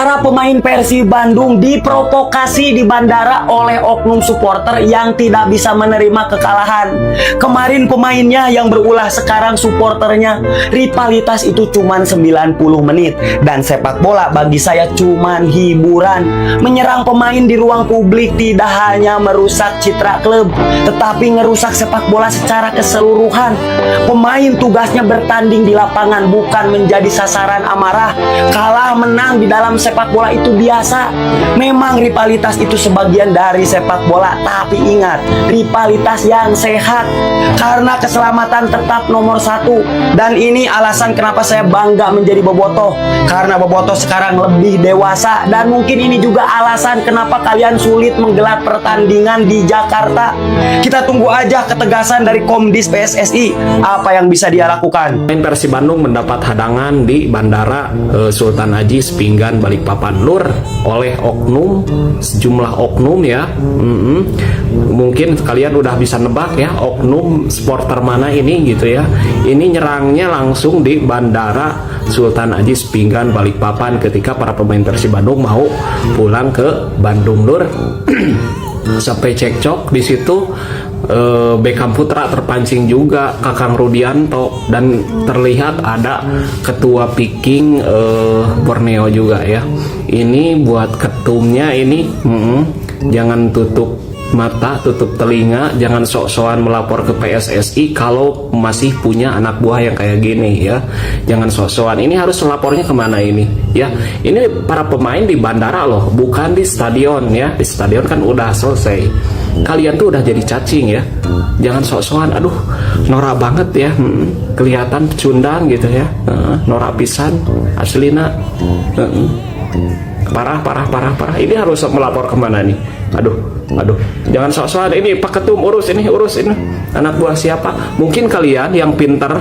Para pemain Persib Bandung diprovokasi di bandara oleh oknum supporter yang tidak bisa menerima kekalahan. Kemarin pemainnya yang berulah, sekarang supporternya. Rivalitas itu cuman 90 menit dan sepak bola bagi saya cuman hiburan. Menyerang pemain di ruang publik tidak hanya merusak citra klub, tetapi ngerusak sepak bola secara keseluruhan. Pemain tugasnya bertanding di lapangan, bukan menjadi sasaran amarah. Kalah menang di dalam sepak bola itu biasa. Memang rivalitas itu sebagian dari sepak bola, tapi ingat, rivalitas yang sehat, karena keselamatan tetap nomor satu. Dan ini alasan kenapa saya bangga menjadi bobotoh, karena bobotoh sekarang lebih dewasa. Dan mungkin ini juga alasan kenapa kalian sulit menggelar pertandingan di Jakarta. Kita tunggu aja ketegasan dari Komdis PSSI, apa yang bisa dia lakukan. Persib Bandung mendapat hadangan di Bandara Sultan Haji Sepinggan Balikpapan Lur oleh oknum, sejumlah oknum ya. Mungkin kalian udah bisa nebak ya oknum supporter mana ini gitu ya. Ini nyerangnya langsung di Bandara Sultan Haji Sepinggan Balikpapan ketika para pemain Persib Bandung mau pulang ke Bandung Lur. Sampai cekcok di situ. Beckham Putra terpancing juga, Kakang Rudianto, dan terlihat ada ketua Piking Borneo juga ya. Ini buat ketumnya ini, jangan tutup mata, tutup telinga, jangan sok-sokan melapor ke PSSI kalau masih punya anak buah yang kayak gini ya. Jangan sok-sokan. Ini harus melapornya kemana ini ya? Ini para pemain di bandara loh, bukan di stadion ya. Di stadion kan udah selesai. Kalian tuh udah jadi cacing ya. Jangan sok-sokan. Aduh, norak banget ya. Kelihatan pecundang gitu ya. Norak pisan aslina. Parah. Ini harus melapor kemana nih? Aduh, jangan sok-sokan. Ini Pak Ketum urus ini anak buah siapa? Mungkin kalian yang pinter,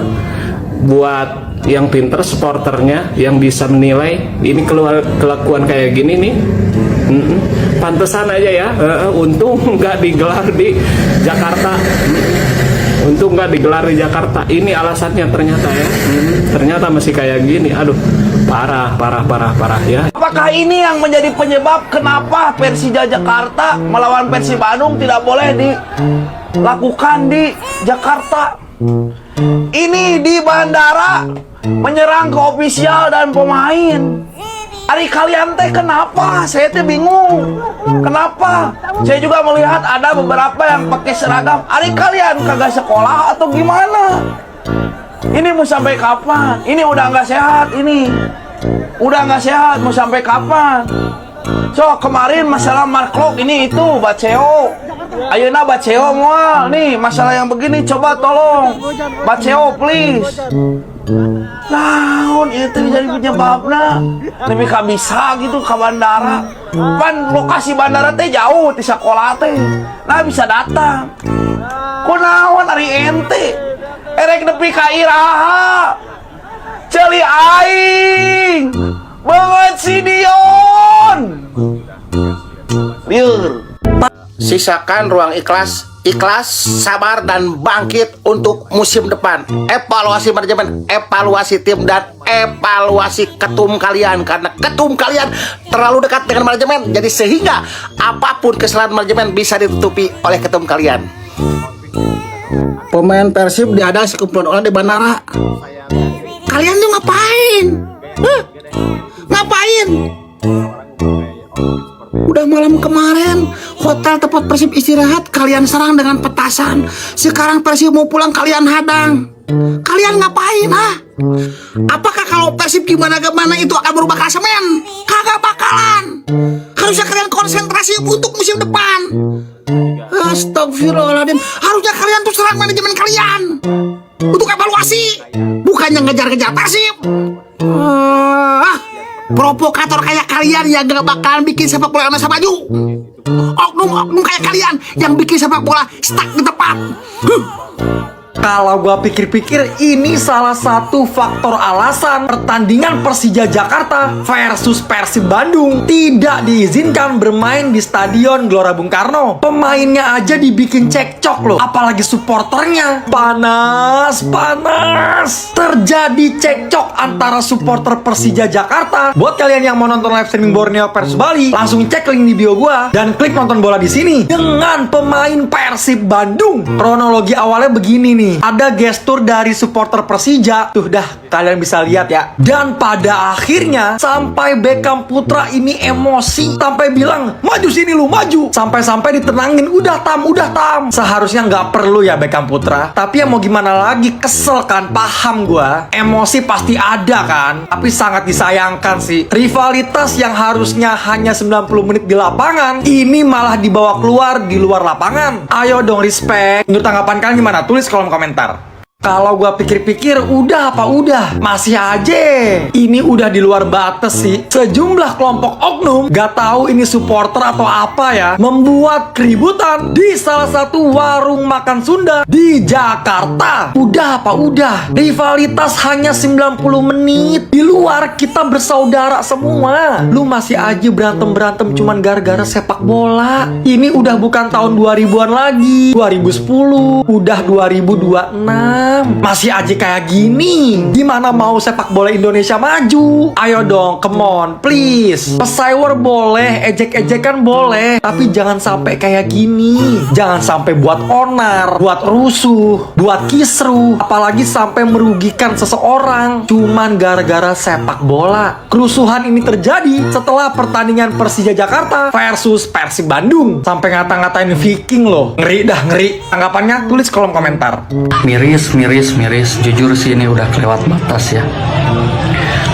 buat yang pinter supporternya yang bisa menilai ini kelakuan kayak gini nih. Pantesan aja ya, untung nggak digelar di Jakarta. Untung nggak digelar di Jakarta. Ini alasannya ternyata ya. Ternyata masih kayak gini. Aduh, parah ya. Apakah ini yang menjadi penyebab kenapa Persija Jakarta melawan Persib Bandung tidak boleh dilakukan di Jakarta? Ini di bandara menyerang ke ofisial dan pemain. Ari kalian teh kenapa? Saya teh bingung. Kenapa? Saya juga melihat ada beberapa yang pakai seragam. Ari kalian kagak sekolah atau gimana? Ini mau sampai kapan? Ini udah nggak sehat ini. Udah nggak sehat, mau sampai kapan? So, kemarin masalah Mark Klok ini itu Baceo. Ayeuna Baceo moal. Nih, masalah yang begini coba tolong. Baceo please. Naon itu jadi penyebabnya. Tapi gak bisa gitu ke bandara. Pan lokasi bandara teh jauh di sekolah teh. Nah bisa datang. Kunaon ari ente? Erek nepi ka iraha. Celi aing. Banget si Dion. Liur. Sisakan ruang ikhlas, sabar dan bangkit untuk musim depan. Evaluasi manajemen, evaluasi tim, dan evaluasi ketum kalian. Karena ketum kalian terlalu dekat dengan manajemen, jadi sehingga apapun kesalahan manajemen bisa ditutupi oleh ketum kalian. Pemain Persib diadang sekumpulan orang di bandara. Kalian tuh ngapain? Ngapain? Udah malam kemarin hotel tempat Persib istirahat kalian serang dengan petasan. Sekarang Persib mau pulang kalian hadang. Kalian ngapain Apakah kalau Persib gimana itu akan berubah klasemen? Kagak bakalan. Harusnya kalian konsentrasi untuk musim depan. Astagfirullahaladzim. Harusnya kalian tuh serang manajemen kalian untuk evaluasi, bukannya ngejar-ngejar Persib. Provokator kayak kalian yang gak bakalan bikin sepak bola Indonesia maju. Oknum-oknum kayak kalian yang bikin sepak bola stuck di tempat. Kalau gua pikir-pikir, ini salah satu faktor alasan pertandingan Persija Jakarta versus Persib Bandung tidak diizinkan bermain di Stadion Gelora Bung Karno. Pemainnya aja dibikin cekcok loh, apalagi supporternya. Panas. Terjadi cekcok antara supporter Persija Jakarta. Buat kalian yang mau nonton live streaming Borneo Persib Bali, langsung cek link di bio gua dan klik nonton bola di sini. Dengan pemain Persib Bandung, kronologi awalnya begini nih. Ada gestur dari supporter Persija. Tuh dah, kalian bisa lihat ya. Dan pada akhirnya sampai Beckham Putra ini emosi sampai bilang, "Maju sini lu, maju." Sampai-sampai ditenangin, "Udah tam." Seharusnya nggak perlu ya Beckham Putra. Tapi ya mau gimana lagi, kesel kan, paham gua. Emosi pasti ada kan. Tapi sangat disayangkan sih. Rivalitas yang harusnya hanya 90 menit di lapangan, ini malah dibawa keluar di luar lapangan. Ayo dong respect. Menurut tanggapan kalian gimana? Tulis kolom komentar. Kalau gua pikir-pikir, udah apa udah? Masih aja. Ini udah di luar batas sih. Sejumlah kelompok oknum, gak tahu ini supporter atau apa ya, membuat keributan di salah satu warung makan Sunda di Jakarta. Udah apa udah? Rivalitas hanya 90 menit. Di luar kita bersaudara semua. Lu masih aja berantem-berantem cuman gara-gara sepak bola. Ini udah bukan tahun 2000-an lagi. 2010, udah 2026. Masih aja kayak gini. Gimana mau sepak bola Indonesia maju? Ayo dong, come on, please. Pesaiwer boleh, ejek-ejekan boleh, tapi jangan sampai kayak gini. Jangan sampai buat onar, buat rusuh, buat kisruh, apalagi sampai merugikan seseorang cuman gara-gara sepak bola. Kerusuhan ini terjadi setelah pertandingan Persija Jakarta versus Persib Bandung. Sampai ngata-ngatain Viking loh. Ngeri dah, ngeri. Tanggapannya tulis kolom komentar. Miris. Jujur sih ini udah kelewat batas ya.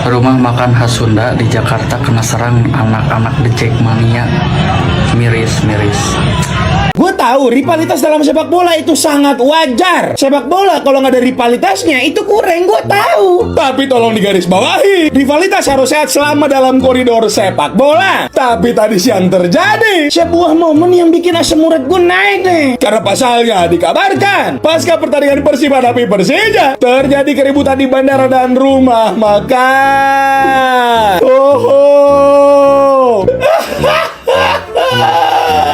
Rumah makan khas Sunda di Jakarta kena serang anak-anak The Jackmania. Miris. Gue tahu rivalitas dalam sepak bola itu sangat wajar. Sepak bola kalau nggak ada rivalitasnya itu kurang, gue tahu. Tapi tolong digarisbawahi, rivalitas harus sehat selama dalam koridor sepak bola. Tapi tadi siang terjadi sebuah momen yang bikin asam urat gue naik nih. Karena pasalnya dikabarkan pasca pertandingan Persib hadapi Persija terjadi keributan di bandara dan rumah makan.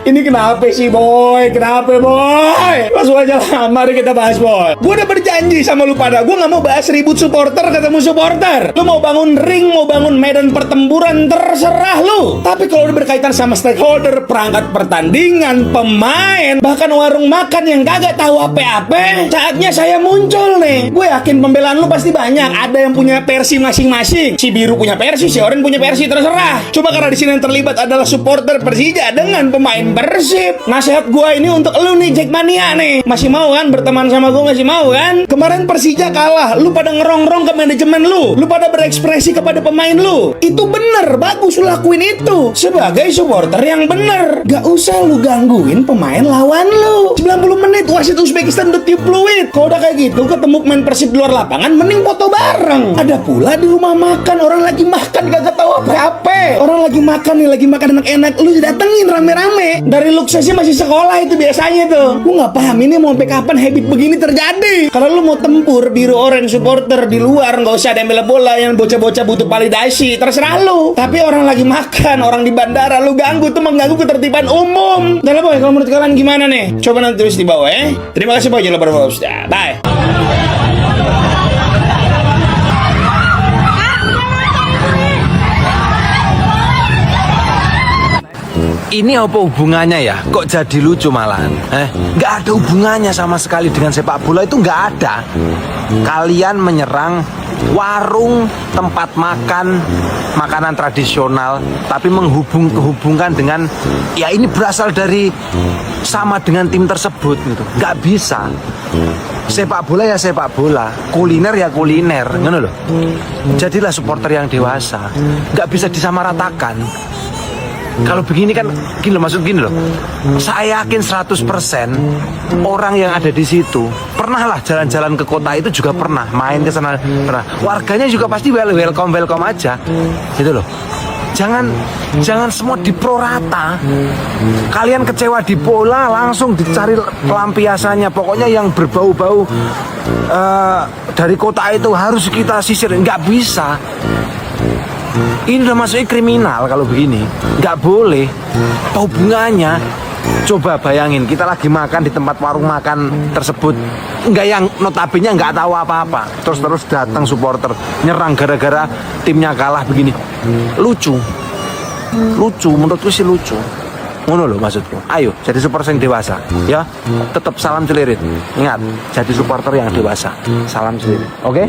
Ini kenapa sih boy? Kenapa boy? Langsung aja lah, mari kita bahas boy. Gue udah berjanji sama lu pada, gue gak mau bahas ribut supporter ketemu supporter. Lu mau bangun ring, mau bangun medan pertempuran, terserah lu. Tapi kalau udah berkaitan sama stakeholder, perangkat pertandingan, pemain, bahkan warung makan yang kagak tahu apa-apa, saatnya saya muncul nih. Gue yakin pembelaan lu pasti banyak. Ada yang punya versi masing-masing. Si biru punya versi, si oranye punya versi, terserah. Coba karena di sini yang terlibat adalah supporter Persija dengan pemain Persib. Nasihat gua ini untuk lu nih Jackmania nih. Masih mau kan berteman sama gua, masih mau kan? Kemarin Persija kalah, lu pada ngerongrong ke manajemen lu. Lu pada berekspresi kepada pemain lu. Itu bener, bagus lu lakuin itu. Sebagai supporter yang bener. Gak usah lu gangguin pemain lawan lu. 90 menit wasit Uzbekistan udah tiup fluid. Kalau udah kayak gitu ketemu pemain Persib di luar lapangan, mending foto bareng. Ada pula di rumah makan, orang lagi makan kagak tahu apa-apa. Orang lagi makan nih, lagi makan enak-enak, lu datengin rame-rame. Dari luksesnya masih sekolah itu biasanya tuh. Gue nggak paham ini mau sampai kapan habit begini terjadi. Kalau lu mau tempur biru orange supporter di luar, nggak usah ada yang bela bola, yang bocah-bocah butuh validasi, terserah lu. Tapi orang lagi makan, orang di bandara, lu ganggu tuh mengganggu ketertiban umum. Udah lah boy, kalau menurut kalian gimana nih? Coba nanti tulis di bawah ya. Terima kasih boy, jangan lupa follow. Bye. Ini apa hubungannya ya? Kok jadi lucu malahan? Nggak ada hubungannya sama sekali dengan sepak bola, itu nggak ada. Kalian menyerang warung tempat makan makanan tradisional, tapi menghubungkan dengan ya ini berasal dari sama dengan tim tersebut gitu. Nggak bisa. Sepak bola ya sepak bola, kuliner ya kuliner, ngono loh. Jadilah supporter yang dewasa. Nggak bisa disamaratakan. Kalau begini kan gini loh, maksud gini loh. Saya yakin 100% orang yang ada di situ pernah lah jalan-jalan ke kota itu, juga pernah main ke sana, pernah. Warganya juga pasti welcome aja. Gitu loh. Jangan semua diprorata. Kalian kecewa di bola, langsung dicari pelampiasannya. Pokoknya yang berbau-bau dari kota itu harus kita sisir. Nggak bisa. Ini udah masuknya kriminal kalau begini. Nggak boleh. Apa hubungannya? Coba bayangin, kita lagi makan di tempat warung makan tersebut, nggak, yang notabene nggak tahu apa-apa, terus datang supporter nyerang gara-gara timnya kalah begini. Lucu, menurutku sih lucu. Ngono loh maksudku. Ayo jadi supporter yang dewasa, ya. Tetap salam celirit. Ingat, jadi supporter yang dewasa. Salam celirit. Oke?